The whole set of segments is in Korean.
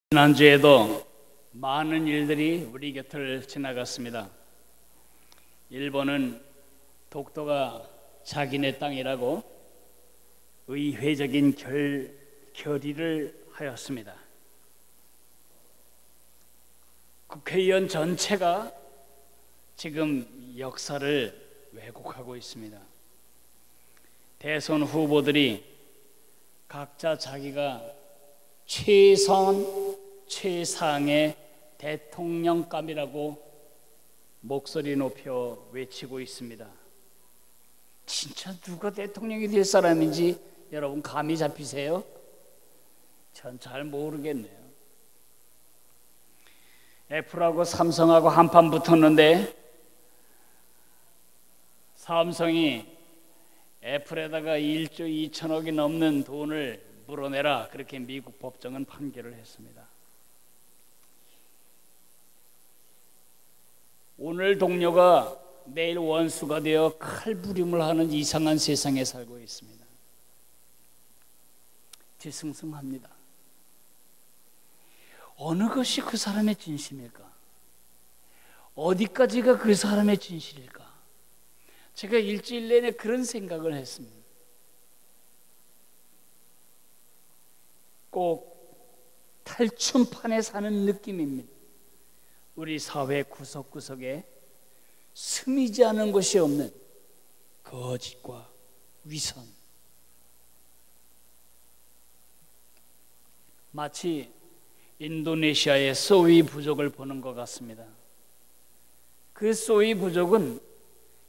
지난주에도 많은 일들이 우리 곁을 지나갔습니다. 일본은 독도가 자기네 땅이라고 의회적인 결의를 하였습니다. 국회의원 전체가 지금 역사를 왜곡하고 있습니다. 대선 후보들이 각자 자기가 최상의 대통령감이라고 목소리 높여 외치고 있습니다. 진짜 누가 대통령이 될 사람인지 여러분 감이 잡히세요? 전 잘 모르겠네요. 애플하고 삼성하고 한판 붙었는데 삼성이 애플에다가 1조 2천억이 넘는 돈을 물어내라, 그렇게 미국 법정은 판결을 했습니다. 오늘 동료가 내일 원수가 되어 칼부림을 하는 이상한 세상에 살고 있습니다. 뒤숭숭합니다. 어느 것이 그 사람의 진심일까? 어디까지가 그 사람의 진실일까? 제가 일주일 내내 그런 생각을 했습니다. 꼭 탈춤판에 사는 느낌입니다. 우리 사회 구석구석에 스미지 않은 것이 없는 거짓과 위선, 마치 인도네시아의 소위 부족을 보는 것 같습니다. 그 소위 부족은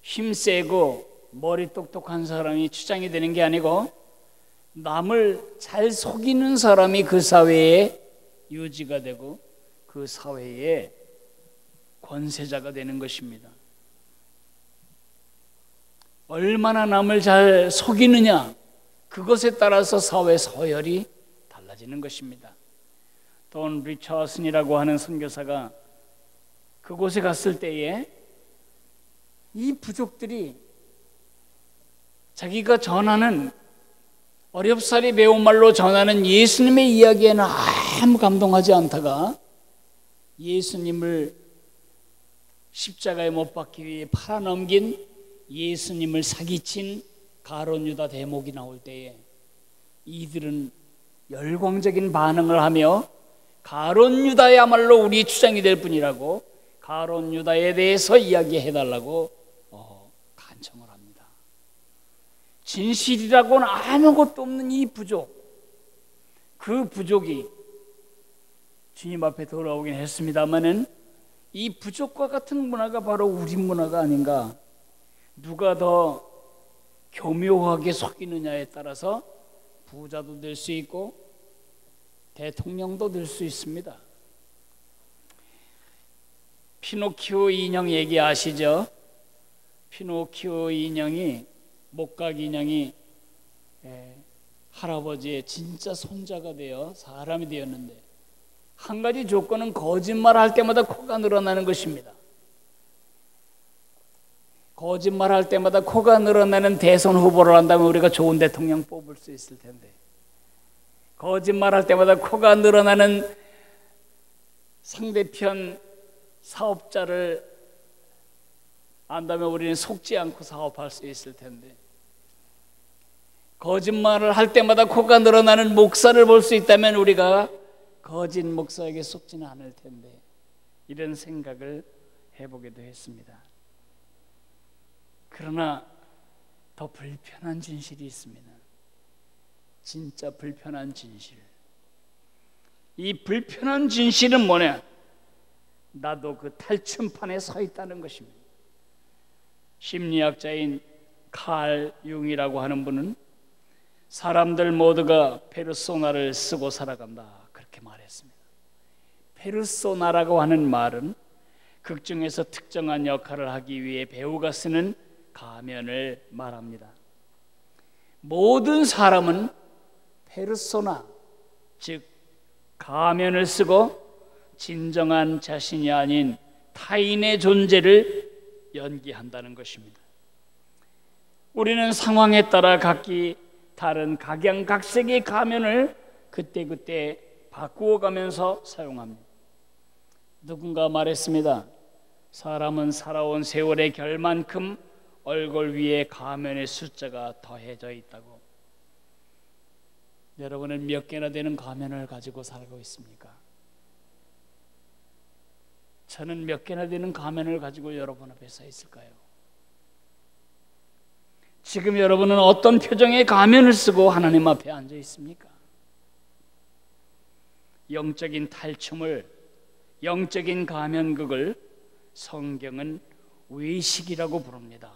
힘세고 머리 똑똑한 사람이 추장이 되는 게 아니고 남을 잘 속이는 사람이 그 사회에 유지가 되고 그 사회의 권세자가 되는 것입니다. 얼마나 남을 잘 속이느냐, 그것에 따라서 사회 서열이 달라지는 것입니다. 돈 리처슨이라고 하는 선교사가 그곳에 갔을 때에 이 부족들이 자기가 전하는 어렵사리 매운말로 전하는 예수님의 이야기에는 아무 감동하지 않다가 예수님을 십자가에 못 박기 위해 팔아넘긴 예수님을 사기친 가룟 유다 대목이 나올 때에 이들은 열광적인 반응을 하며 가룟 유다야말로 우리 주장이 될 뿐이라고 가룟 유다에 대해서 이야기해달라고 간청을 합니다. 진실이라고는 아무것도 없는 이 부족, 그 부족이 주님 앞에 돌아오긴 했습니다마는 이 부족과 같은 문화가 바로 우리 문화가 아닌가. 누가 더 교묘하게 속이느냐에 따라서 부자도 될 수 있고 대통령도 될 수 있습니다. 피노키오 인형 얘기 아시죠? 피노키오 인형이, 목각 인형이 할아버지의 진짜 손자가 되어 사람이 되었는데 한 가지 조건은 거짓말할 때마다 코가 늘어나는 것입니다. 거짓말할 때마다 코가 늘어나는 대선 후보를 한다면 우리가 좋은 대통령 뽑을 수 있을 텐데, 거짓말할 때마다 코가 늘어나는 상대편 사업자를 안다면 우리는 속지 않고 사업할 수 있을 텐데, 거짓말을 할 때마다 코가 늘어나는 목사를 볼 수 있다면 우리가 거짓 목사에게 속지는 않을 텐데, 이런 생각을 해보기도 했습니다. 그러나 더 불편한 진실이 있습니다. 진짜 불편한 진실. 이 불편한 진실은 뭐냐? 나도 그 탈춤판에 서 있다는 것입니다. 심리학자인 칼 융이라고 하는 분은 사람들 모두가 페르소나를 쓰고 살아간다, 그렇게 말했습니다. 페르소나라고 하는 말은 극 중에서 특정한 역할을 하기 위해 배우가 쓰는 가면을 말합니다. 모든 사람은 페르소나, 즉 가면을 쓰고 진정한 자신이 아닌 타인의 존재를 연기한다는 것입니다. 우리는 상황에 따라 각기 다른 각양각색의 가면을 그때그때 바꾸어 가면서 사용합니다. 누군가 말했습니다. 사람은 살아온 세월의 결만큼 얼굴 위에 가면의 숫자가 더해져 있다고. 여러분은 몇 개나 되는 가면을 가지고 살고 있습니까? 저는 몇 개나 되는 가면을 가지고 여러분 앞에 서 있을까요? 지금 여러분은 어떤 표정의 가면을 쓰고 하나님 앞에 앉아 있습니까? 영적인 탈춤을, 영적인 가면극을 성경은 외식이라고 부릅니다.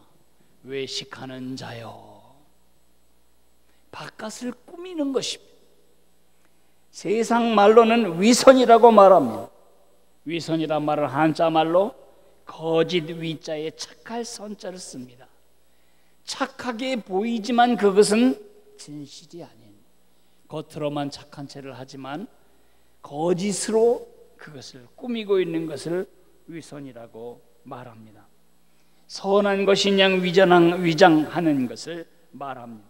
외식하는 자요. 바깥을 꾸미는 것입니다. 세상 말로는 위선이라고 말합니다. 위선이란 말은 한자 말로 거짓 위자에 착할 선자를 씁니다. 착하게 보이지만 그것은 진실이 아닌, 겉으로만 착한 체를 하지만 거짓으로 그것을 꾸미고 있는 것을 위선이라고 말합니다. 선한 것인 양 위장하는 것을 말합니다.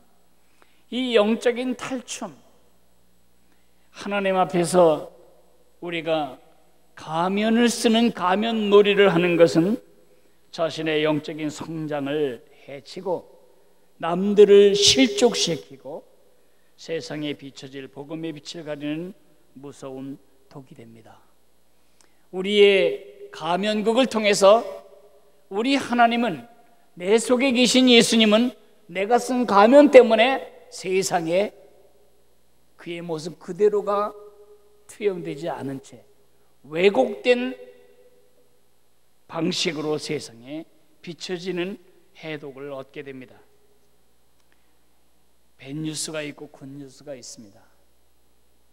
이 영적인 탈춤, 하나님 앞에서 우리가 가면을 쓰는 가면놀이를 하는 것은 자신의 영적인 성장을 해치고 남들을 실족시키고 세상에 비춰질 복음의 빛을 가리는 무서운 독이 됩니다. 우리의 가면극을 통해서 우리 하나님은, 내 속에 계신 예수님은 내가 쓴 가면 때문에 세상에 그의 모습 그대로가 투영되지 않은 채 왜곡된 방식으로 세상에 비춰지는 해독을 얻게 됩니다. 뱃뉴스가 있고 굿뉴스가 있습니다.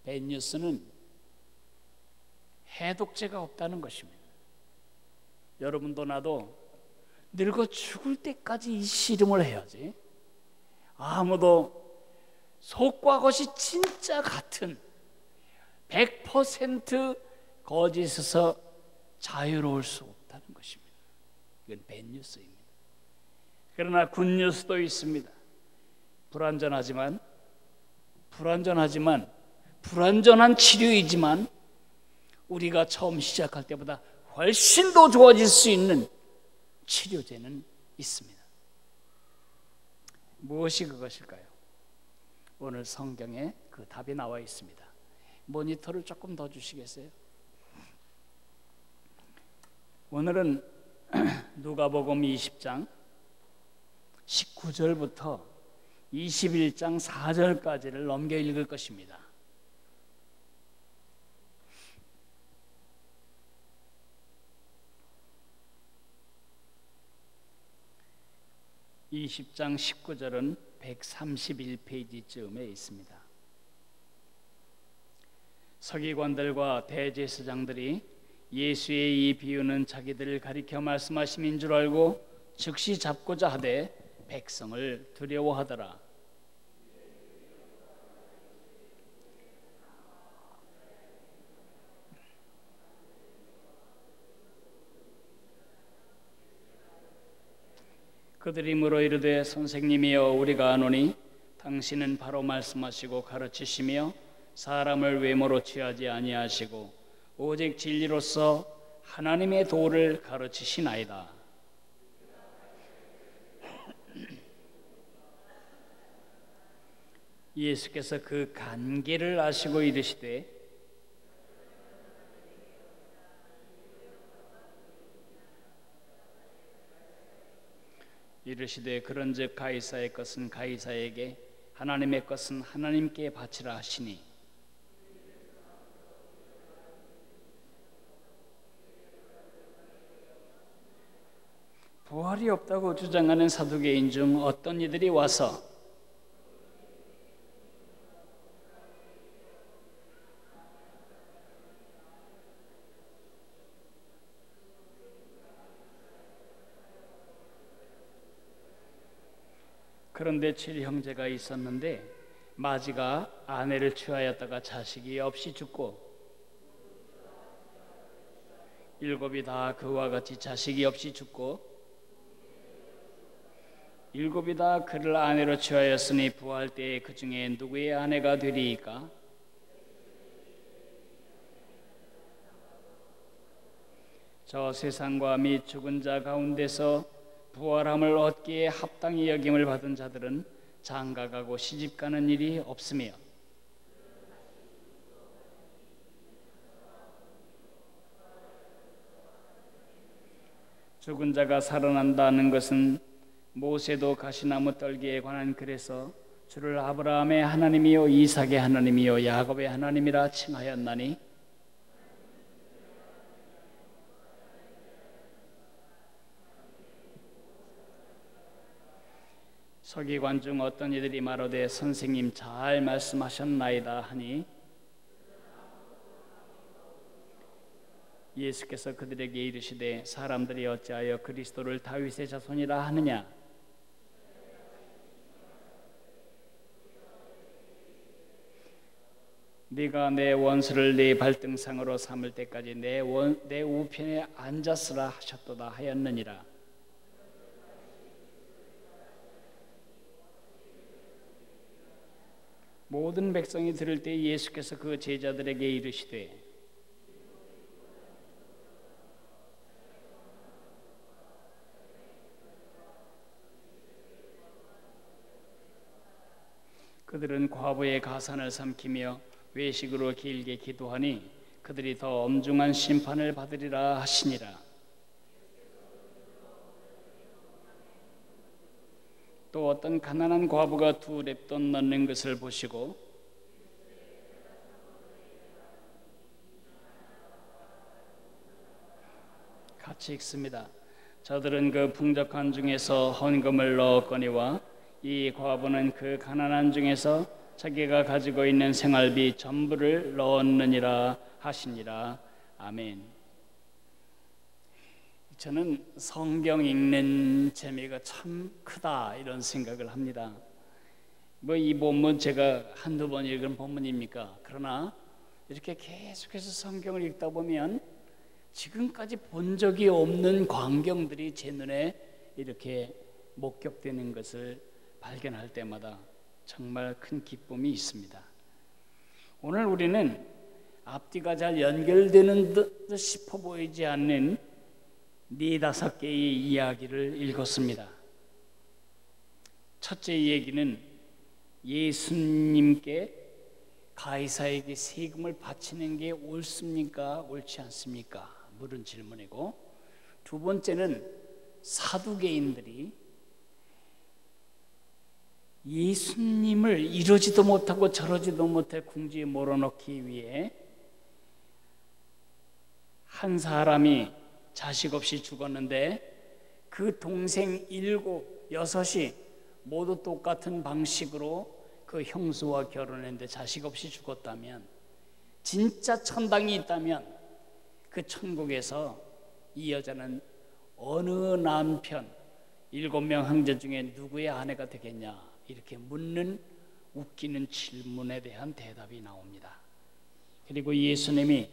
뱃뉴스는 해독제가 없다는 것입니다. 여러분도 나도 늙어 죽을 때까지 이 씨름을 해야지. 아무도 속과 겉이 진짜 같은 100% 거짓에서 자유로울 수 없다는 것입니다. 이건 뱃뉴스입니다. 그러나 굿뉴스도 있습니다. 불완전한 치료이지만 우리가 처음 시작할 때보다 훨씬 더 좋아질 수 있는 치료제는 있습니다. 무엇이 그것일까요? 오늘 성경에 그 답이 나와 있습니다. 모니터를 조금 더 주시겠어요? 오늘은 누가복음 20장 19절부터 21장 4절까지를 넘겨 읽을 것입니다. (20장 19절은) 131페이지쯤에 있습니다. 서기관들과 대제사장들이 예수의 이 비유는 자기들을 가리켜 말씀하심인 줄 알고 즉시 잡고자 하되 백성을 두려워하더라. 그들이 물어 이르되 선생님이여 우리가 아노니 당신은 바로 말씀하시고 가르치시며 사람을 외모로 취하지 아니하시고 오직 진리로서 하나님의 도를 가르치시나이다. 예수께서 그 간계를 아시고 이르시되 그런즉 가이사의 것은 가이사에게 하나님의 것은 하나님께 바치라 하시니 부활이 없다고 주장하는 사두개인 중 어떤 이들이 와서 그런데 7형제가 있었는데 마지가 아내를 취하였다가 자식이 없이 죽고 7이 다 그와 같이 자식이 없이 죽고 7이 다 그를 아내로 취하였으니 부활 때에 그 중에 누구의 아내가 되리이까? 저 세상과 및 죽은 자 가운데서 부활함을 얻기에 합당히 여김을 받은 자들은 장가가고 시집가는 일이 없으며 죽은 자가 살아난다는 것은 모세도 가시나무 떨기에 관한 글에서 주를 아브라함의 하나님이요 이삭의 하나님이요 야곱의 하나님이라 칭하였나니 서기관 중 어떤 이들이 말하되 선생님 잘 말씀하셨나이다 하니 예수께서 그들에게 이르시되 사람들이 어찌하여 그리스도를 다윗의 자손이라 하느냐 네가 내 원수를 네 발등상으로 삼을 때까지 내 우편에 앉았으라 하셨도다 하였느니라. 모든 백성이 들을 때 예수께서 그 제자들에게 이르시되 그들은 과부의 가산을 삼키며 외식으로 길게 기도하니 그들이 더 엄중한 심판을 받으리라 하시니라. 또 어떤 가난한 과부가 2 렙돈 넣는 것을 보시고 같이 읽습니다. 저들은 그 풍족한 중에서 헌금을 넣었거니와 이 과부는 그 가난한 중에서 자기가 가지고 있는 생활비 전부를 넣었느니라 하시니라. 아멘. 저는 성경 읽는 재미가 참 크다 이런 생각을 합니다. 이 본문 제가 한두 번 읽은 본문입니까? 그러나 이렇게 계속해서 성경을 읽다 보면 지금까지 본 적이 없는 광경들이 제 눈에 이렇게 목격되는 것을 발견할 때마다 정말 큰 기쁨이 있습니다. 오늘 우리는 앞뒤가 잘 연결되는 듯 싶어 보이지 않는 4-5개의 이야기를 읽었습니다. 첫째 얘기는 예수님께 가이사에게 세금을 바치는 게 옳습니까? 옳지 않습니까? 물은 질문이고, 두 번째는 사두개인들이 예수님을 이러지도 못하고 저러지도 못해 궁지에 몰아넣기 위해 한 사람이 자식 없이 죽었는데 그 동생 7, 6이 모두 똑같은 방식으로 그 형수와 결혼했는데 자식 없이 죽었다면, 진짜 천당이 있다면 그 천국에서 이 여자는 어느 남편 7명 형제 중에 누구의 아내가 되겠냐 이렇게 묻는 웃기는 질문에 대한 대답이 나옵니다. 그리고 예수님이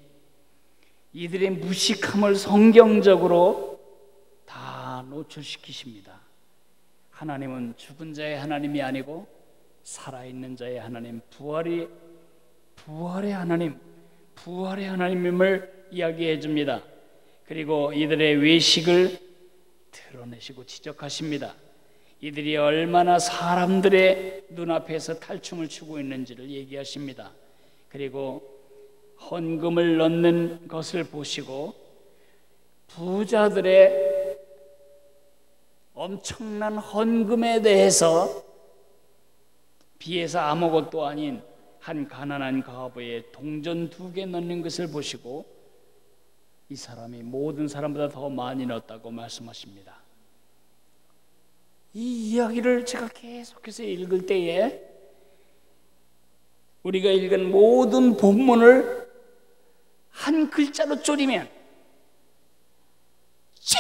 이들의 무식함을 성경적으로 다 노출시키십니다. 하나님은 죽은 자의 하나님이 아니고 살아있는 자의 하나님, 부활의 하나님임을 이야기해 줍니다. 그리고 이들의 외식을 드러내시고 지적하십니다. 이들이 얼마나 사람들의 눈앞에서 탈춤을 추고 있는지를 얘기하십니다. 그리고 헌금을 넣는 것을 보시고 부자들의 엄청난 헌금에 대해서 비해서 아무것도 아닌 한 가난한 과부의 동전 2개 넣는 것을 보시고 이 사람이 모든 사람보다 더 많이 넣었다고 말씀하십니다. 이 이야기를 제가 계속해서 읽을 때에 우리가 읽은 모든 본문을 한 글자로 쪼리면 죄.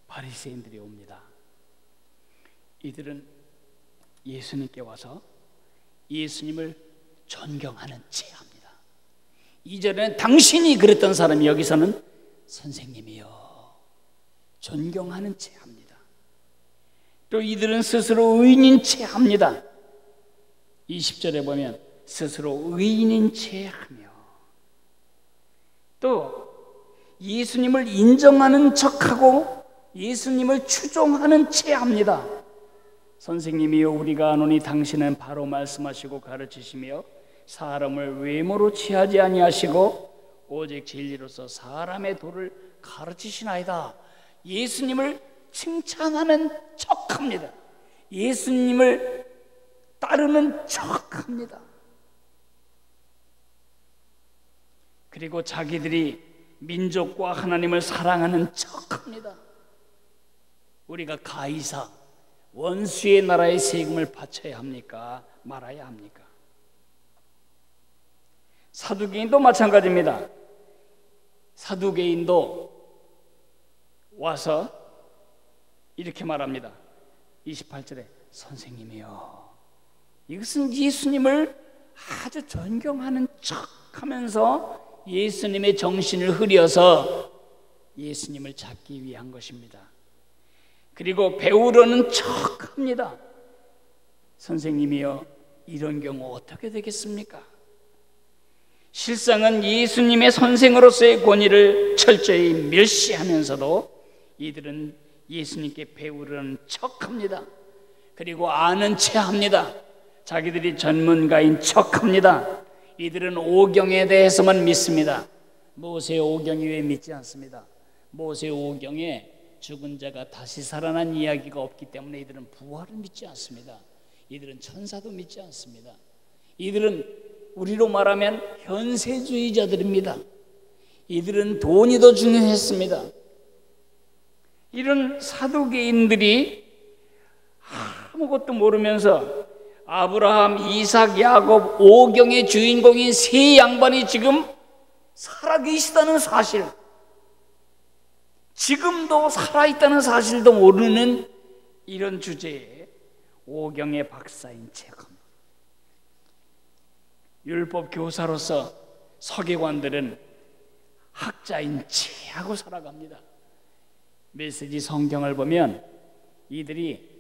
바리새인들이 옵니다. 이들은 예수님께 와서 예수님을 존경하는 체합니다. 이전에는 당신이 그랬던 사람이 여기서는 선생님이요 존경하는 체합니다. 또 이들은 스스로 의인인 채 합니다. 20절에 보면 스스로 의인인 채 하며, 또 예수님을 인정하는 척하고 예수님을 추종하는 채 합니다. 선생님이여 우리가 아노니 당신은 바로 말씀하시고 가르치시며 사람을 외모로 취하지 아니하시고 오직 진리로서 사람의 도를 가르치시나이다. 예수님을 칭찬하는 척합니다. 예수님을 따르는 척합니다. 그리고 자기들이 민족과 하나님을 사랑하는 척합니다. 우리가 가이사 원수의 나라의 세금을 바쳐야 합니까? 말아야 합니까? 사두개인도 마찬가지입니다. 사두개인도 와서 이렇게 말합니다. 28절에 선생님이요, 이것은 예수님을 아주 존경하는 척하면서 예수님의 정신을 흐려서 예수님을 잡기 위한 것입니다. 그리고 배우려는 척합니다. 선생님이요, 이런 경우 어떻게 되겠습니까? 실상은 예수님의 선생으로서의 권위를 철저히 멸시하면서도 이들은 예수님께 배우려는 척합니다. 그리고 아는 체합니다. 자기들이 전문가인 척합니다. 이들은 오경에 대해서만 믿습니다. 모세 오경이 왜 믿지 않습니다? 모세 오경에 죽은 자가 다시 살아난 이야기가 없기 때문에 이들은 부활을 믿지 않습니다. 이들은 천사도 믿지 않습니다. 이들은 우리로 말하면 현세주의자들입니다. 이들은 돈이 더 중요했습니다. 이런 사두개인들이 아무것도 모르면서 아브라함, 이삭, 야곱, 오경의 주인공인 세 양반이 지금 살아계시다는 사실, 지금도 살아있다는 사실도 모르는 이런 주제에 오경의 박사인 체험, 율법 교사로서 서기관들은 학자인 체하고 살아갑니다. 메시지 성경을 보면 이들이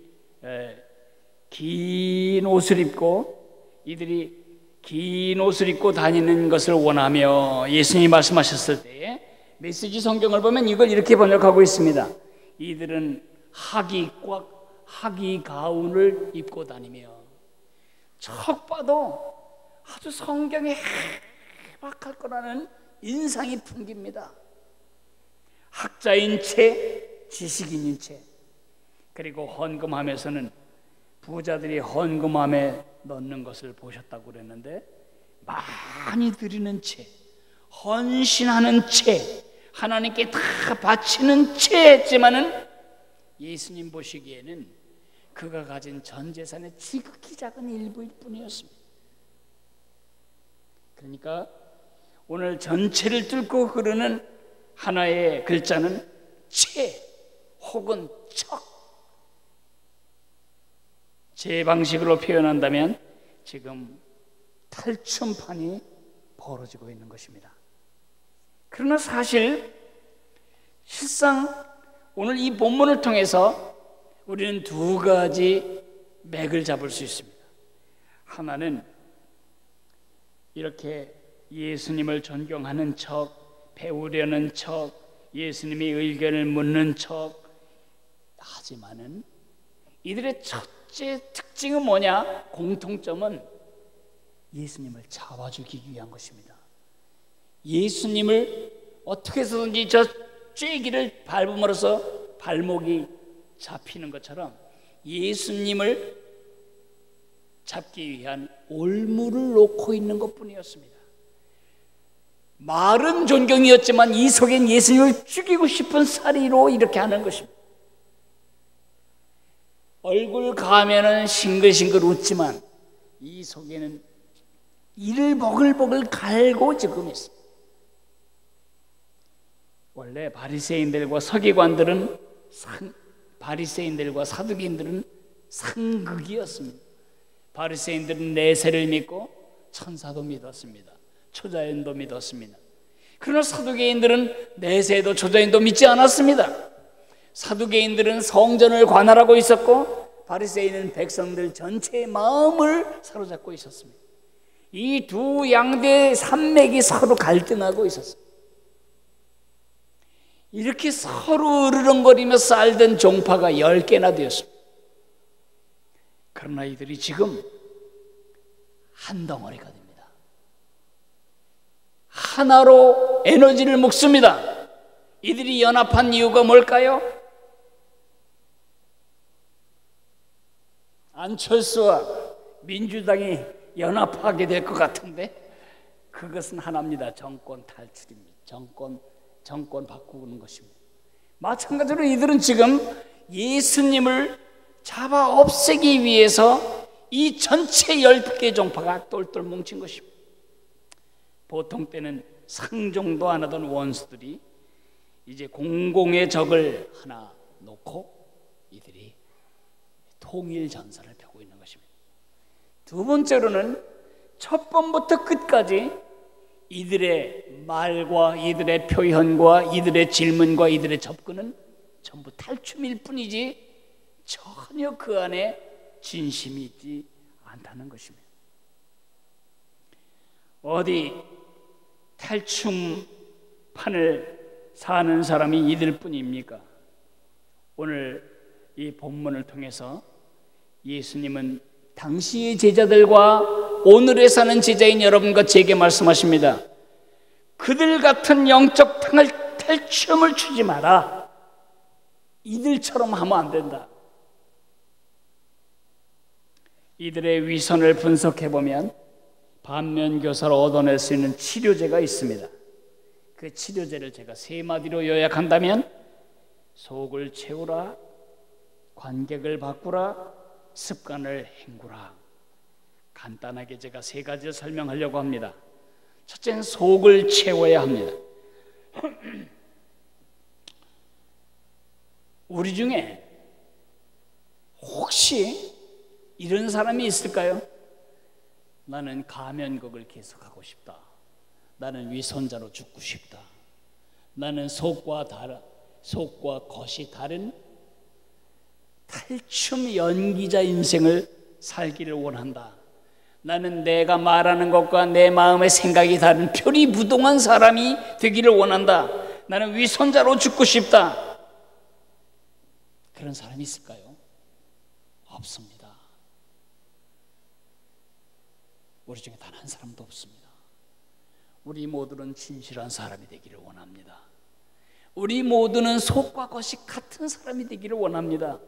긴 옷을 입고 다니는 것을 원하며 예수님이 말씀하셨을 때 메시지 성경을 보면 이걸 이렇게 번역하고 있습니다. 이들은 하기 가운을 입고 다니며, 척 봐도 아주 성경에 해박할 거라는 인상이 풍깁니다. 학자인 채, 지식인인 채. 그리고 헌금함에서는 부자들이 헌금함에 넣는 것을 보셨다고 그랬는데, 많이 드리는 채, 헌신하는 채, 하나님께 다 바치는 채 했지만은 예수님 보시기에는 그가 가진 전 재산의 지극히 작은 일부일 뿐이었습니다. 그러니까 오늘 전체를 뚫고 흐르는 하나의 글자는 채 혹은 척. 제 방식으로 표현한다면 지금 탈춤판이 벌어지고 있는 것입니다. 그러나 실상 오늘 이 본문을 통해서 우리는 두 가지 맥을 잡을 수 있습니다. 하나는 이렇게 예수님을 존경하는 척, 배우려는 척, 예수님의 의견을 묻는 척 하지만은 이들의 첫째 특징은 뭐냐? 공통점은 예수님을 잡아주기 위한 것입니다. 예수님을 어떻게 해서든지 저 쐐기를 밟음으로써 발목이 잡히는 것처럼 예수님을 잡기 위한 올무를 놓고 있는 것뿐이었습니다. 말은 존경이었지만 이 속엔 예수님을 죽이고 싶은 살이로 이렇게 하는 것입니다. 얼굴 가면은 싱글싱글 웃지만 이 속에는 이를 버글버글 갈고 지금 있습니다. 원래 바리새인들과 사두개인들은 상극이었습니다. 바리새인들은 내세를 믿고 천사도 믿었습니다. 초자연도 믿었습니다. 그러나 사두개인들은 내세도 초자연도 믿지 않았습니다. 사두개인들은 성전을 관할하고 있었고 바리새인은 백성들 전체의 마음을 사로잡고 있었습니다. 이 두 양대 산맥이 서로 갈등하고 있었습니다. 이렇게 서로 으르렁거리며 쌀던 종파가 10개나 되었습니다. 그러나 이들이 지금 한 덩어리가 됩니다. 하나로 에너지를 먹습니다. 이들이 연합한 이유가 뭘까요? 안철수와 민주당이 연합하게 될 것 같은데 그것은 하나입니다. 정권 탈출입니다. 정권 바꾸는 것입니다. 마찬가지로 이들은 지금 예수님을 잡아 없애기 위해서 이 전체 10개 종파가 똘똘 뭉친 것입니다. 보통 때는 상종도 안 하던 원수들이 이제 공공의 적을 하나 놓고 이들이 통일 전선을 펴고 있는 것입니다. 두 번째로는 첫 번부터 끝까지 이들의 말과 이들의 표현과 이들의 질문과 이들의 접근은 전부 탈춤일 뿐이지 전혀 그 안에 진심이 있지 않다는 것입니다. 어디 탈춤판을 사는 사람이 이들 뿐입니까? 오늘 이 본문을 통해서 예수님은 당시의 제자들과 오늘에 사는 제자인 여러분과 제게 말씀하십니다. 그들 같은 영적 탈춤을 추지 마라. 이들처럼 하면 안 된다. 이들의 위선을 분석해보면 반면교사로 얻어낼 수 있는 치료제가 있습니다. 그 치료제를 제가 3마디로 요약한다면 속을 채우라, 관객을 바꾸라, 습관을 헹구라. 간단하게 제가 3가지를 설명하려고 합니다. 첫째는 속을 채워야 합니다. 우리 중에 혹시 이런 사람이 있을까요? 나는 가면극을 계속하고 싶다. 나는 위선자로 죽고 싶다. 나는 속과 겉이 다른 탈춤 연기자 인생을 살기를 원한다. 나는 내가 말하는 것과 내 마음의 생각이 다른 표리부동한 사람이 되기를 원한다. 나는 위선자로 죽고 싶다. 그런 사람이 있을까요? 없습니다. 우리 중에 단 한 사람도 없습니다. 우리 모두는 진실한 사람이 되기를 원합니다. 우리 모두는 속과 겉이 같은 사람이 되기를 원합니다.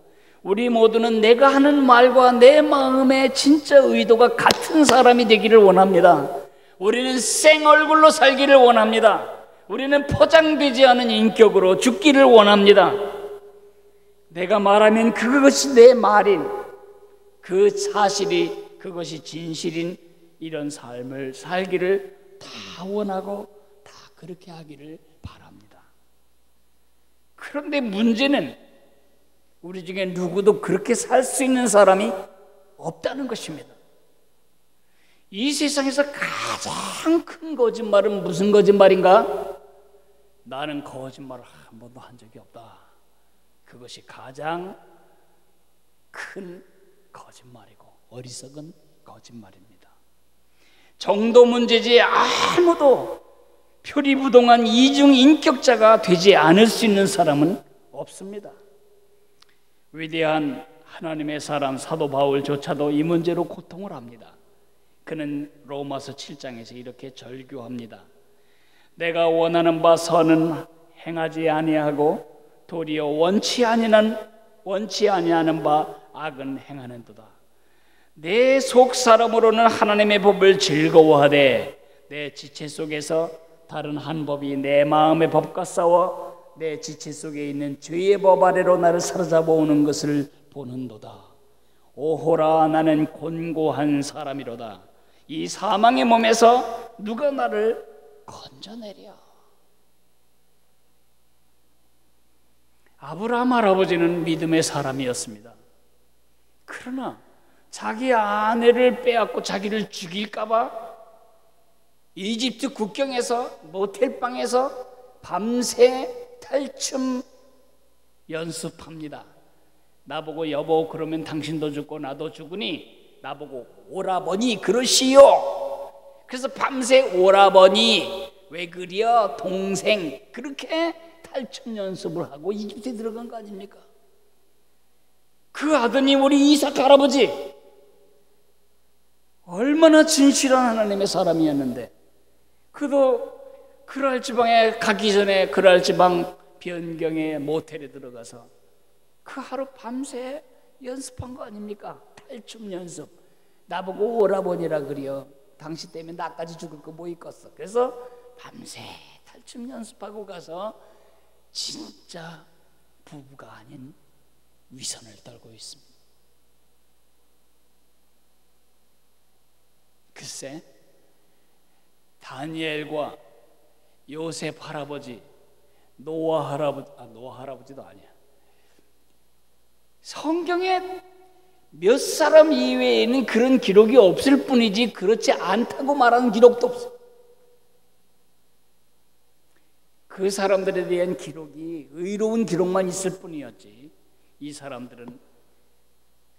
우리 모두는 내가 하는 말과 내 마음의 진짜 의도가 같은 사람이 되기를 원합니다. 우리는 생얼굴로 살기를 원합니다. 우리는 포장되지 않은 인격으로 죽기를 원합니다. 내가 말하면 그것이 내 말인, 그 사실이 그것이 진실인 이런 삶을 살기를 다 원하고 다 그렇게 하기를 바랍니다. 그런데 문제는 우리 중에 누구도 그렇게 살 수 있는 사람이 없다는 것입니다. 이 세상에서 가장 큰 거짓말은 무슨 거짓말인가? 나는 거짓말을 한 번도 한 적이 없다. 그것이 가장 큰 거짓말이고 어리석은 거짓말입니다. 정도 문제지 아무도 표리부동한 이중인격자가 되지 않을 수 있는 사람은 없습니다. 위대한 하나님의 사람 사도 바울조차도 이 문제로 고통을 합니다. 그는 로마서 7장에서 이렇게 절규합니다. 내가 원하는 바 선은 행하지 아니하고 도리어 원치 아니하는 바 악은 행하는도다. 내 속 사람으로는 하나님의 법을 즐거워하되 내 지체 속에서 다른 한 법이 내 마음의 법과 싸워 내 지체 속에 있는 죄의 법 아래로 나를 사로잡아 오는 것을 보는도다. 오호라, 나는 곤고한 사람이로다. 이 사망의 몸에서 누가 나를 건져내랴. 아브라함 할아버지는 믿음의 사람이었습니다. 그러나 자기 아내를 빼앗고 자기를 죽일까봐 이집트 국경에서 모텔방에서 밤새 탈춤 연습합니다. 나보고 여보 그러면 당신도 죽고 나도 죽으니 나보고 오라버니 그러시오. 그래서 밤새 오라버니 왜 그려 동생 그렇게 탈춤 연습을 하고 이집트에 들어간 거 아닙니까? 그 아드님 우리 이삭 할아버지 얼마나 진실한 하나님의 사람이었는데, 그도 그랄 지방에 가기 전에 그랄 지방 변경의 모텔에 들어가서 그 하루 밤새 연습한 거 아닙니까? 탈춤 연습. 나보고 오라버니라 그려. 당신 때문에 나까지 죽을 거 뭐 있겠어. 그래서 밤새 탈춤 연습하고 가서 진짜 부부가 아닌 위선을 떨고 있습니다. 글쎄, 다니엘과 요셉 할아버지, 노아 할아버지도 아니야. 성경에 몇 사람 이외에는 그런 기록이 없을 뿐이지 그렇지 않다고 말하는 기록도 없어. 그 사람들에 대한 기록이 의로운 기록만 있을 뿐이었지, 이 사람들은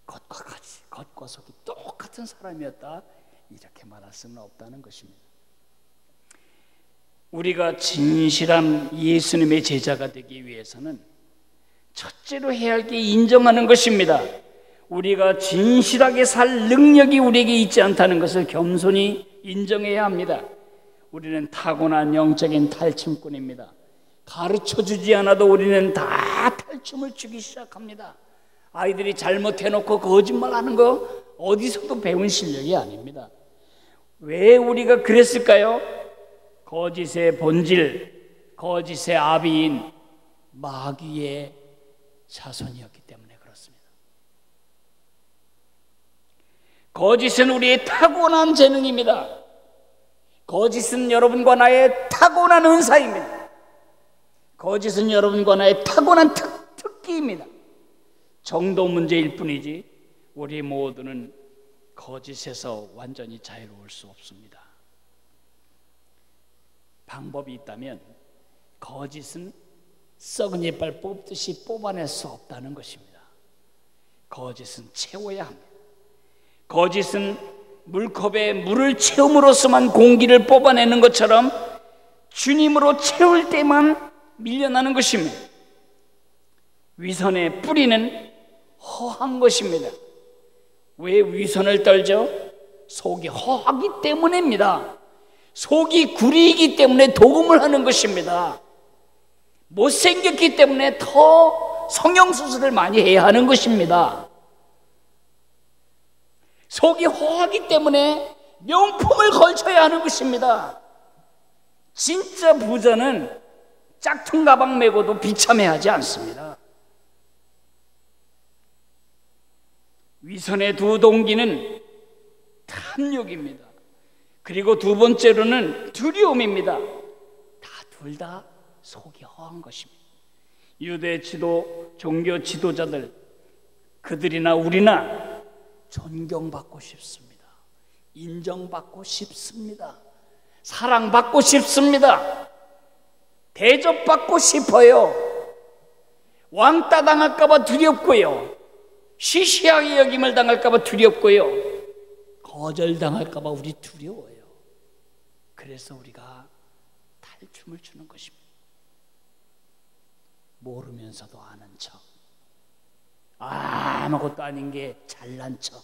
겉과 속이 똑같은 사람이었다 이렇게 말할 수는 없다는 것입니다. 우리가 진실한 예수님의 제자가 되기 위해서는 첫째로 해야 할 게 인정하는 것입니다. 우리가 진실하게 살 능력이 우리에게 있지 않다는 것을 겸손히 인정해야 합니다. 우리는 타고난 영적인 탈춤꾼입니다. 가르쳐주지 않아도 우리는 다 탈춤을 추기 시작합니다. 아이들이 잘못해놓고 거짓말하는 거 어디서도 배운 실력이 아닙니다. 왜 우리가 그랬을까요? 거짓의 본질, 거짓의 아비인 마귀의 자손이었기 때문에 그렇습니다. 거짓은 우리의 타고난 재능입니다. 거짓은 여러분과 나의 타고난 은사입니다. 거짓은 여러분과 나의 타고난 특기입니다. 정도 문제일 뿐이지 우리 모두는 거짓에서 완전히 자유로울 수 없습니다. 방법이 있다면 거짓은 썩은 이빨 뽑듯이 뽑아낼 수 없다는 것입니다. 거짓은 채워야 합니다. 거짓은 물컵에 물을 채움으로써만 공기를 뽑아내는 것처럼 주님으로 채울 때만 밀려나는 것입니다. 위선의 뿌리는 허한 것입니다. 왜 위선을 떨죠? 속이 허하기 때문입니다. 속이 구리이기 때문에 도금을 하는 것입니다. 못생겼기 때문에 더 성형수술을 많이 해야 하는 것입니다. 속이 허하기 때문에 명품을 걸쳐야 하는 것입니다. 진짜 부자는 짝퉁 가방 메고도 비참해하지 않습니다. 위선의 두 동기는 탐욕입니다. 그리고 두 번째로는 두려움입니다. 둘 다 속이 허한 것입니다. 유대 종교 지도자들, 그들이나 우리나 존경받고 싶습니다. 인정받고 싶습니다. 사랑받고 싶습니다. 대접받고 싶어요. 왕따 당할까 봐 두렵고요. 시시하게 여김을 당할까 봐 두렵고요. 거절당할까 봐 우리 두려워요. 그래서 우리가 탈춤을 추는 것입니다. 모르면서도 아는 척, 아무것도 아닌 게 잘난 척,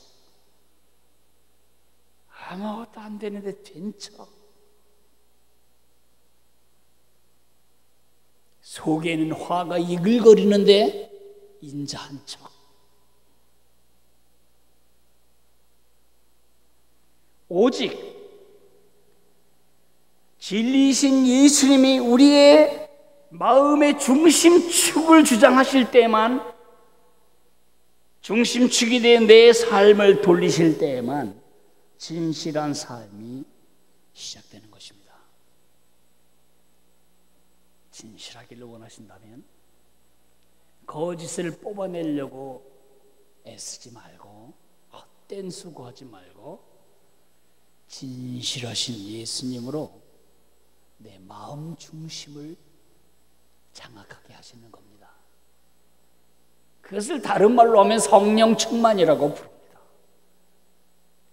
아무것도 안 되는데 된 척, 속에는 화가 이글거리는데 인자한 척. 오직 진리이신 예수님이 우리의 마음의 중심축을 주장하실 때만, 중심축이 된 내 삶을 돌리실 때에만 진실한 삶이 시작되는 것입니다. 진실하기를 원하신다면 거짓을 뽑아내려고 애쓰지 말고 헛된 수고하지 말고 진실하신 예수님으로 내 마음 중심을 장악하게 하시는 겁니다. 그것을 다른 말로 하면 성령 충만이라고 부릅니다.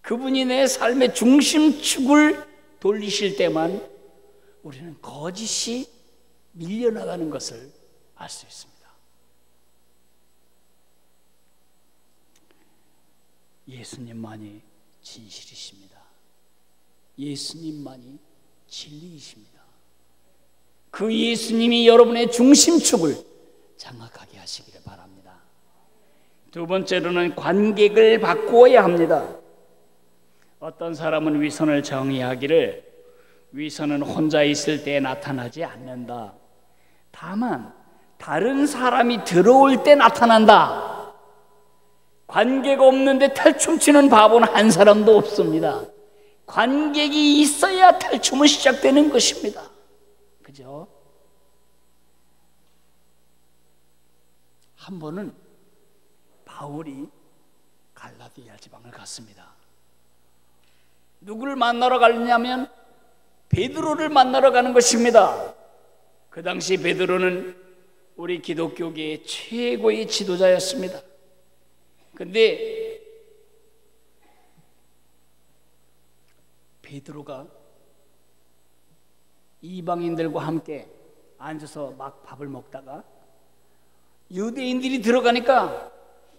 그분이 내 삶의 중심축을 돌리실 때만 우리는 거짓이 밀려나가는 것을 알 수 있습니다. 예수님만이 진실이십니다. 예수님만이 진리이십니다. 그 예수님이 여러분의 중심축을 장악하게 하시기를 바랍니다. 두 번째로는 관객을 바꾸어야 합니다. 어떤 사람은 위선을 정의하기를 위선은 혼자 있을 때 나타나지 않는다. 다만 다른 사람이 들어올 때 나타난다. 관계가 없는데 탈춤치는 바보는 한 사람도 없습니다. 관객이 있어야 탈춤은 시작되는 것입니다. 그죠? 한 번은 바울이 갈라디아 지방을 갔습니다. 누구를 만나러 가느냐면 베드로를 만나러 가는 것입니다. 그 당시 베드로는 우리 기독교계의 최고의 지도자였습니다. 근데 베드로가 이방인들과 함께 앉아서 막 밥을 먹다가 유대인들이 들어가니까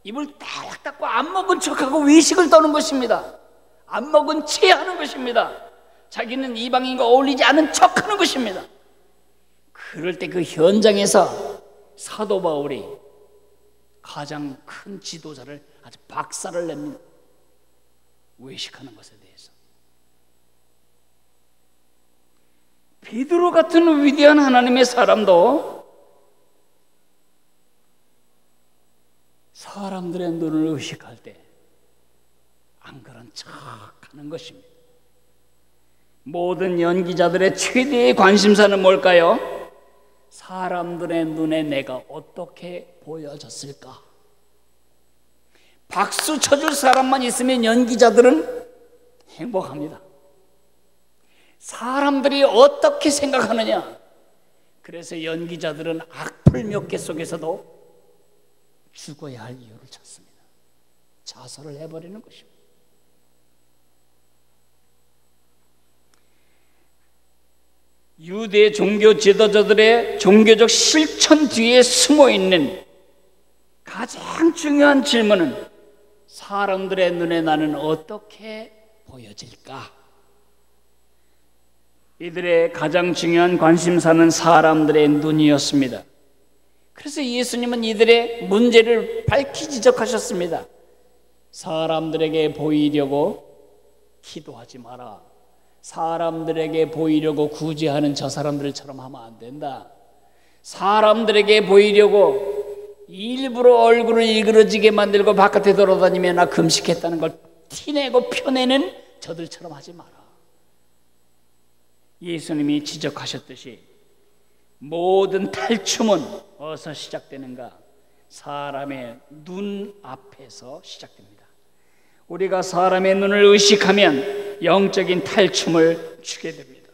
입을 딱 닫고 안 먹은 척하고 외식을 떠는 것입니다. 안 먹은 채 하는 것입니다. 자기는 이방인과 어울리지 않은 척하는 것입니다. 그럴 때 그 현장에서 사도 바울이 가장 큰 지도자를 아주 박살을 냅니다. 외식하는 것에 대해서. 베드로 같은 위대한 하나님의 사람도 사람들의 눈을 의식할 때 안 그런 척 하는 것입니다. 모든 연기자들의 최대의 관심사는 뭘까요? 사람들의 눈에 내가 어떻게 보여졌을까? 박수 쳐줄 사람만 있으면 연기자들은 행복합니다. 사람들이 어떻게 생각하느냐? 그래서 연기자들은 악플 몇 개 속에서도 죽어야 할 이유를 찾습니다. 자살을 해버리는 것입니다. 유대 종교 지도자들의 종교적 실천 뒤에 숨어있는 가장 중요한 질문은 사람들의 눈에 나는 어떻게 보여질까? 이들의 가장 중요한 관심사는 사람들의 눈이었습니다. 그래서 예수님은 이들의 문제를 밝히 지적하셨습니다. 사람들에게 보이려고 기도하지 마라. 사람들에게 보이려고 구제하는 저 사람들처럼 하면 안 된다. 사람들에게 보이려고 일부러 얼굴을 일그러지게 만들고 바깥에 돌아다니며 나 금식했다는 걸 티내고 펴내는 저들처럼 하지 마라. 예수님이 지적하셨듯이 모든 탈춤은 어디서 시작되는가? 사람의 눈 앞에서 시작됩니다. 우리가 사람의 눈을 의식하면 영적인 탈춤을 추게 됩니다.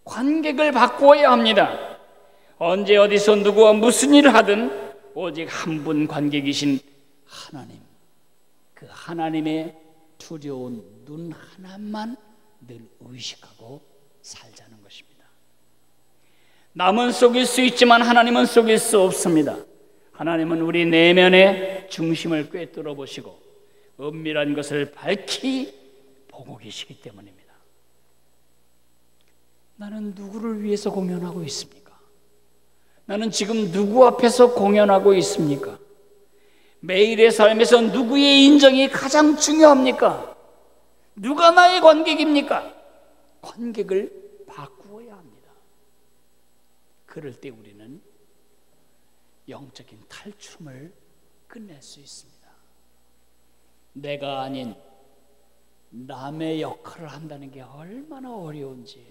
관객을 바꾸어야 합니다. 언제 어디서 누구와 무슨 일을 하든 오직 한 분 관객이신 하나님, 그 하나님의 두려운 눈 하나만 늘 의식하고 살자는 것입니다. 남은 속일 수 있지만 하나님은 속일 수 없습니다. 하나님은 우리 내면의 중심을 꿰뚫어 보시고 은밀한 것을 밝히 보고 계시기 때문입니다. 나는 누구를 위해서 공연하고 있습니까? 나는 지금 누구 앞에서 공연하고 있습니까? 매일의 삶에서 누구의 인정이 가장 중요합니까? 누가 나의 관객입니까? 관객을 바꾸어야 합니다. 그럴 때 우리는 영적인 탈춤을 끝낼 수 있습니다. 내가 아닌 남의 역할을 한다는 게 얼마나 어려운지,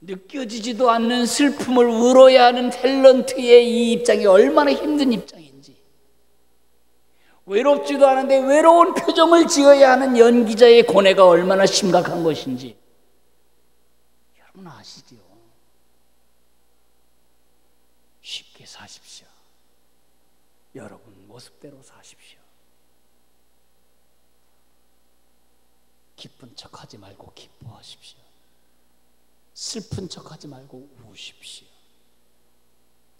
느껴지지도 않는 슬픔을 울어야 하는 탤런트의 이 입장이 얼마나 힘든 입장인지, 외롭지도 않은데 외로운 표정을 지어야 하는 연기자의 고뇌가 얼마나 심각한 것인지 여러분 아시죠? 쉽게 사십시오. 여러분 모습대로 사십시오. 기쁜 척하지 말고 기뻐하십시오. 슬픈 척하지 말고 우십시오.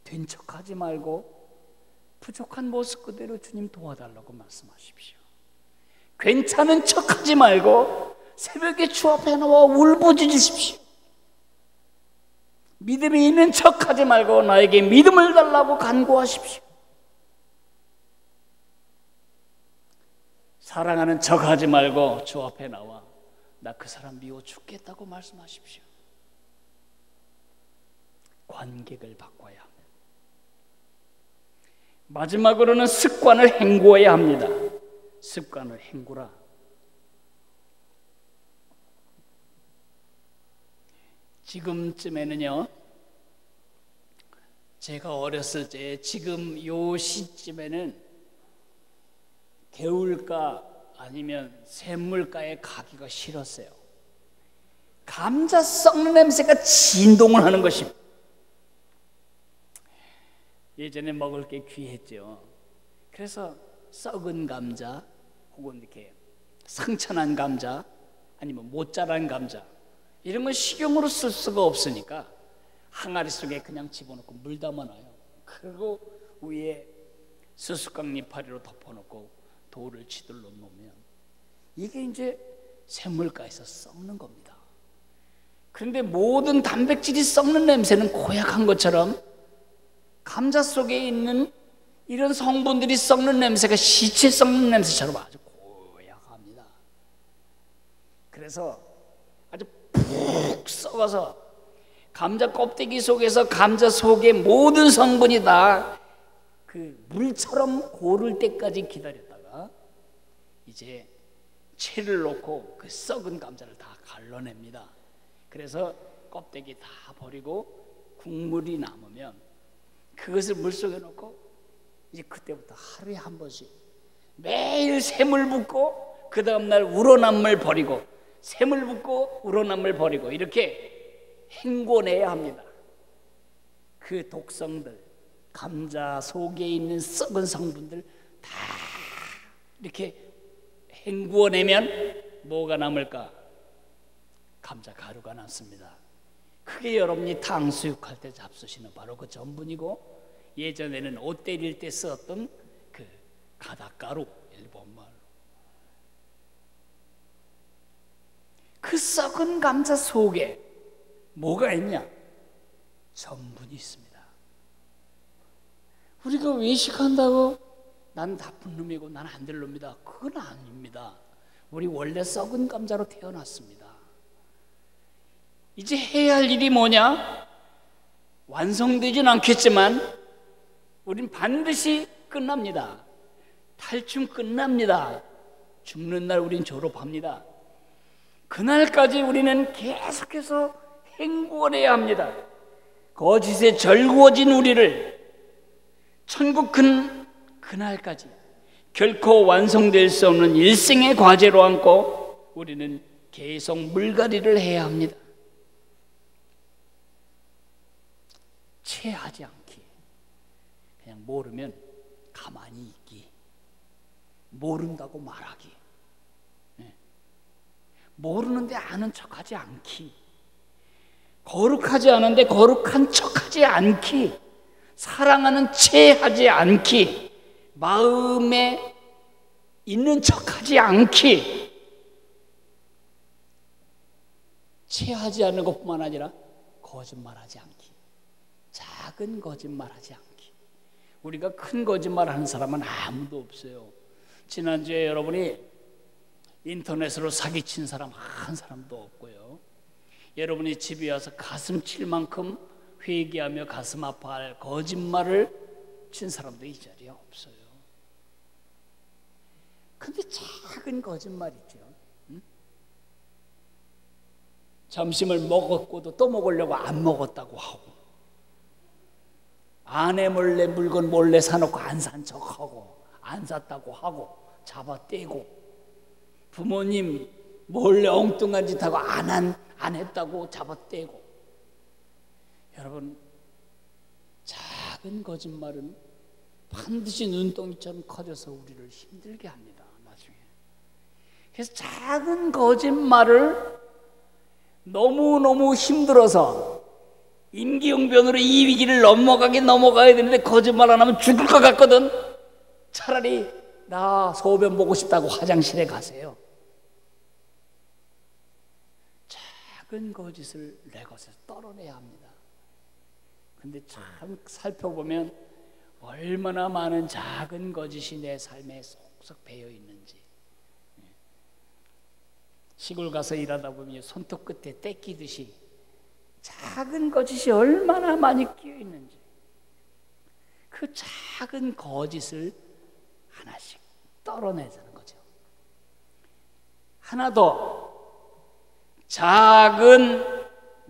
된 척하지 말고 부족한 모습 그대로 주님 도와달라고 말씀하십시오. 괜찮은 척하지 말고 새벽에 주 앞에 나와 울부짖으십시오. 믿음이 있는 척하지 말고 나에게 믿음을 달라고 간구하십시오. 사랑하는 척하지 말고 주 앞에 나와 나 그 사람 미워 죽겠다고 말씀하십시오. 관객을 바꿔야 합니다. 마지막으로는 습관을 행구해야 합니다. 습관을 행구라. 지금쯤에는요, 제가 어렸을 때 지금 요 시점에는 개울가 아니면 샘물가에 가기가 싫었어요. 감자 썩는 냄새가 진동을 하는 것입니다. 예전에 먹을 게 귀했죠. 그래서 썩은 감자 혹은 이렇게 상처난 감자 아니면 못 자란 감자 이런 건 식용으로 쓸 수가 없으니까 항아리 속에 그냥 집어넣고 물 담아놔요. 그리고 위에 수수깡 이파리로 덮어놓고 돌을 치들러 놓으면 이게 이제 샘물가에서 썩는 겁니다. 그런데 모든 단백질이 썩는 냄새는 고약한 것처럼 감자 속에 있는 이런 성분들이 썩는 냄새가 시체 썩는 냄새처럼 아주 고약합니다. 그래서 아주 푹 썩어서 감자 껍데기 속에서 감자 속의 모든 성분이 다 그 물처럼 고를 때까지 기다렸다가 이제 채를 놓고 그 썩은 감자를 다 갈라냅니다. 그래서 껍데기 다 버리고 국물이 남으면 그것을 물속에 넣고 이제 그때부터 하루에 한 번씩 매일 샘물 붓고 그 다음날 우러난 물 버리고 샘물 붓고 우러난 물 버리고 이렇게 헹궈내야 합니다. 그 독성들, 감자 속에 있는 썩은 성분들 다 이렇게 헹구어내면 뭐가 남을까? 감자 가루가 남습니다. 그게 여러분이 탕수육 할 때 잡수시는 바로 그 전분이고 예전에는 옷 때릴 때 썼던 그 가닥가루, 일본말로. 그 썩은 감자 속에 뭐가 있냐? 전분이 있습니다. 우리가 외식한다고 난 나쁜 놈이고 난 안 될 놈이다, 그건 아닙니다. 우리 원래 썩은 감자로 태어났습니다. 이제 해야 할 일이 뭐냐? 완성되진 않겠지만 우린 반드시 끝납니다. 탈춤 끝납니다. 죽는 날 우린 졸업합니다. 그날까지 우리는 계속해서 헹구어내야 합니다. 거짓에 절구어진 우리를 천국 그날까지 결코 완성될 수 없는 일생의 과제로 안고 우리는 계속 물갈이를 해야 합니다. 체하지 않기, 그냥 모르면 가만히 있기, 모른다고 말하기, 모르는데 아는 척하지 않기, 거룩하지 않은데 거룩한 척하지 않기, 사랑하는 체하지 않기, 마음에 있는 척하지 않기. 체하지 않는 것뿐만 아니라 거짓말하지 않기, 작은 거짓말하지 않기. 우리가 큰 거짓말하는 사람은 아무도 없어요. 지난주에 여러분이 인터넷으로 사기친 사람 한 사람도 없고요. 여러분이 집에 와서 가슴 칠 만큼 회개하며 가슴 아파할 거짓말을 친 사람도 이 자리에 없어요. 근데 작은 거짓말 있죠. 점심을 먹었고도 또 먹으려고 안 먹었다고 하고, 아내 몰래 물건 몰래 사놓고 안 산 척하고, 안 샀다고 하고 잡아떼고, 부모님 몰래 엉뚱한 짓 하고 안 했다고 잡아떼고. 여러분, 작은 거짓말은 반드시 눈덩이처럼 커져서 우리를 힘들게 합니다. 나중에. 그래서 작은 거짓말을 너무너무 힘들어서 임기응변으로 이 위기를 넘어가야 되는데 거짓말 안 하면 죽을 것 같거든. 차라리 나 소변 보고 싶다고 화장실에 가세요. 작은 거짓을 내 것에서 떨어내야 합니다. 근데 참 살펴보면 얼마나 많은 작은 거짓이 내 삶에 속속 배어 있는지. 시골 가서 일하다 보면 손톱 끝에 때 끼듯이 작은 거짓이 얼마나 많이 끼어 있는지, 그 작은 거짓을 하나씩 떨어내자는 거죠. 하나 더, 작은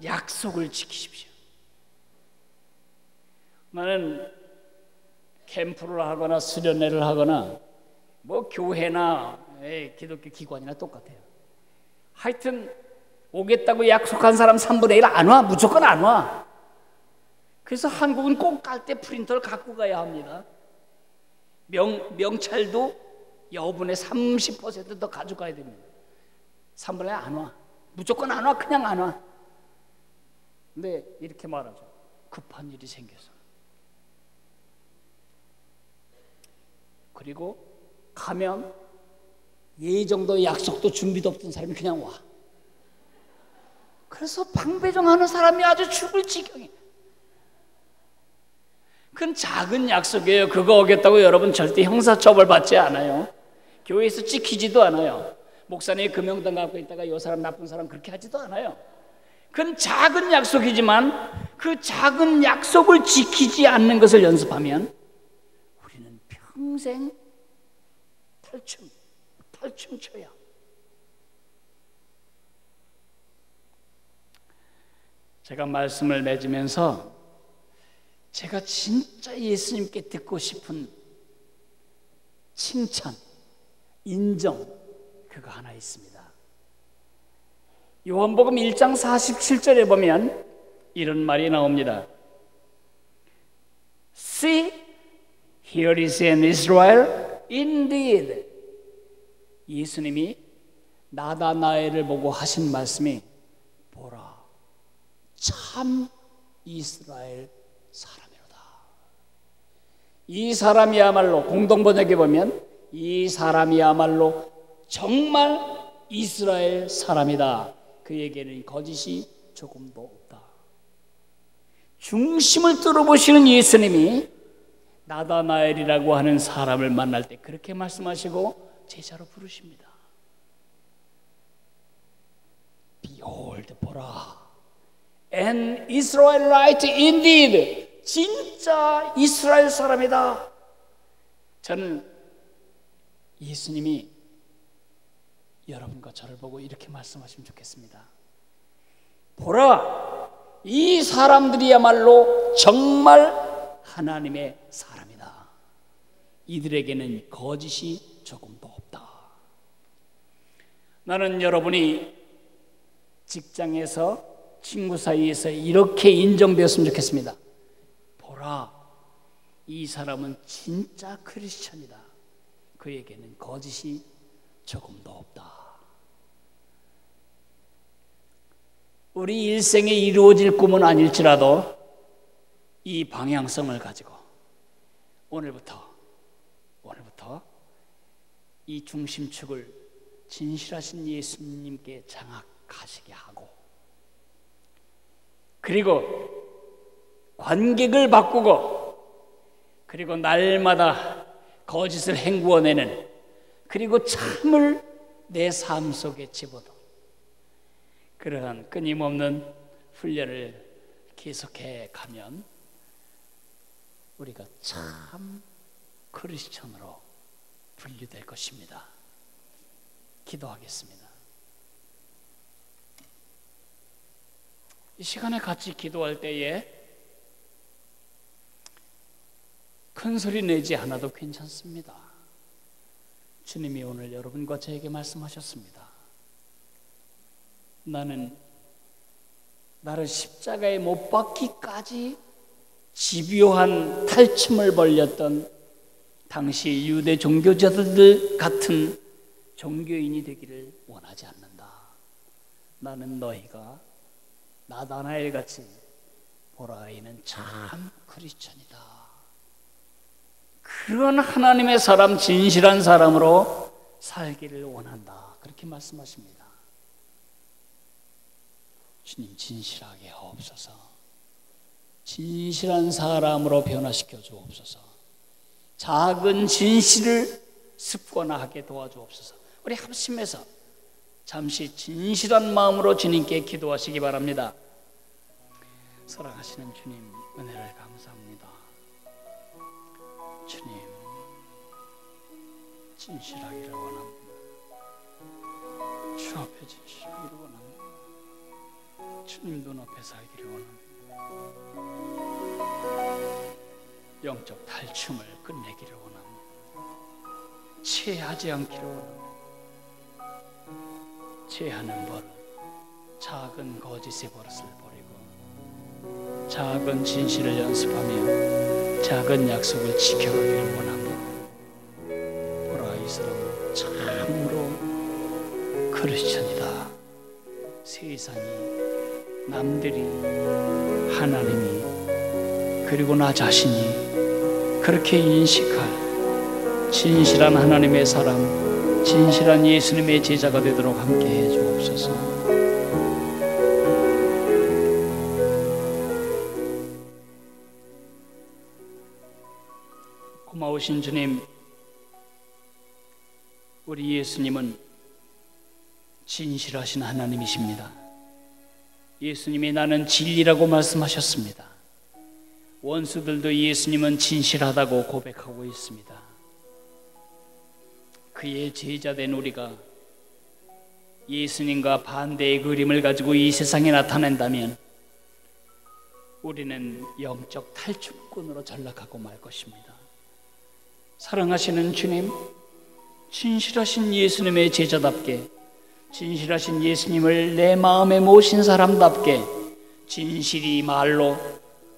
약속을 지키십시오. 나는 캠프를 하거나 수련회를 하거나 뭐 교회나 기독교 기관이나 똑같아요. 하여튼 오겠다고 약속한 사람 3분의 1 안 와. 무조건 안 와. 그래서 한국은 꼭 갈 때 프린터를 갖고 가야 합니다. 명찰도 여분의 30% 더 가져가야 됩니다. 3분의 1 안 와. 무조건 안 와. 그냥 안 와. 근데 이렇게 말하죠. 급한 일이 생겨서. 그리고 가면 예정도 약속도 준비도 없던 사람이 그냥 와. 그래서 방배정하는 사람이 아주 죽을 지경이에요. 그건 작은 약속이에요. 그거 오겠다고 여러분 절대 형사처벌 받지 않아요. 교회에서 찍히지도 않아요. 목사님이 금영당 갖고 있다가 이 사람 나쁜 사람 그렇게 하지도 않아요. 그건 작은 약속이지만 그 작은 약속을 지키지 않는 것을 연습하면 우리는 평생 탈춤 춰요. 제가 말씀을 맺으면서 제가 진짜 예수님께 듣고 싶은 칭찬, 인정, 그거 하나 있습니다. 요한복음 1장 47절에 보면 이런 말이 나옵니다. See, here is an Israel indeed. 예수님이 나다나엘을 보고 하신 말씀이 보라, 참 이스라엘 사람이로다. 이 사람이야말로, 공동번역에 보면 이 사람이야말로 정말 이스라엘 사람이다. 그에게는 거짓이 조금도 없다. 중심을 뚫어보시는 예수님이 나다나엘이라고 하는 사람을 만날 때 그렇게 말씀하시고 제자로 부르십니다. Behold, 보라, an Israelite indeed. 진짜 이스라엘 사람이다. 저는 예수님이 여러분과 저를 보고 이렇게 말씀하시면 좋겠습니다. 보라, 이 사람들이야말로 정말 하나님의 사람이다. 이들에게는 거짓이 조금도 없다. 나는 여러분이 직장에서, 친구 사이에서 이렇게 인정되었으면 좋겠습니다. 보라, 이 사람은 진짜 크리스천이다. 그에게는 거짓이 조금도 없다. 우리 일생에 이루어질 꿈은 아닐지라도 이 방향성을 가지고 오늘부터 이 중심축을 진실하신 예수님께 장악하시게 하고, 그리고 관객을 바꾸고, 그리고 날마다 거짓을 헹구어내는, 그리고 참을 내 삶 속에 집어넣어 그러한 끊임없는 훈련을 계속해 가면 우리가 참 크리스천으로 분류될 것입니다. 기도하겠습니다. 이 시간에 같이 기도할 때에 큰 소리 내지 않아도 괜찮습니다. 주님이 오늘 여러분과 저에게 말씀하셨습니다. 나는 나를 십자가에 못 박기까지 집요한 탈춤을 벌였던 당시 유대 종교자들 같은 종교인이 되기를 원하지 않는다. 나는 너희가 나다나엘 같이 보라, 이는 참 크리스천이다. 그런 하나님의 사람, 진실한 사람으로 살기를 원한다. 그렇게 말씀하십니다. 주님, 진실하게 하옵소서. 진실한 사람으로 변화시켜 주옵소서. 작은 진실을 습관화하게 도와주옵소서. 우리 합심해서 잠시 진실한 마음으로 주님께 기도하시기 바랍니다. 사랑하시는 주님, 은혜를 감사합니다. 주님, 진실하기를 원합니다. 주 앞에 진실하기를 원합니다. 주님 눈앞에 살기를 원합니다. 영적 탈춤을 끝내기를 원합니다. 체하지 않기를 원합니다. 체하는 버릇, 작은 거짓의 버릇을 버리고 작은 진실을 연습하며 작은 약속을 지켜가기를 원합니다. 보라, 이 사람은 참으로 크리스천이다. 세상이, 남들이, 하나님이, 그리고 나 자신이 그렇게 인식할 진실한 하나님의 사람, 진실한 예수님의 제자가 되도록 함께 해 주옵소서. 고마우신 주님, 우리 예수님은 진실하신 하나님이십니다. 예수님이 나는 진리라고 말씀하셨습니다. 원수들도 예수님은 진실하다고 고백하고 있습니다. 그의 제자된 우리가 예수님과 반대의 그림을 가지고 이 세상에 나타낸다면 우리는 영적 탈춤꾼으로 전락하고 말 것입니다. 사랑하시는 주님, 진실하신 예수님의 제자답게, 진실하신 예수님을 내 마음에 모신 사람답게 진실이 말로,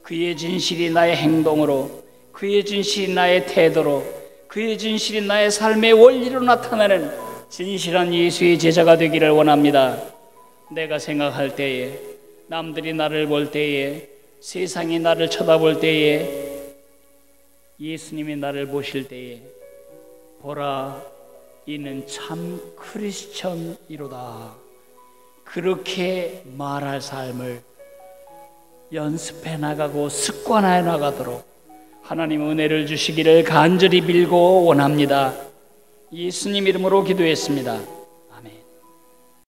그의 진실이 나의 행동으로, 그의 진실이 나의 태도로, 그의 진실이 나의 삶의 원리로 나타나는 진실한 예수의 제자가 되기를 원합니다. 내가 생각할 때에, 남들이 나를 볼 때에, 세상이 나를 쳐다볼 때에, 예수님이 나를 보실 때에 보라, 이는 참 크리스천이로다. 그렇게 말할 삶을 연습해 나가고 습관해 나가도록 하나님 은혜를 주시기를 간절히 빌고 원합니다. 예수님 이름으로 기도했습니다.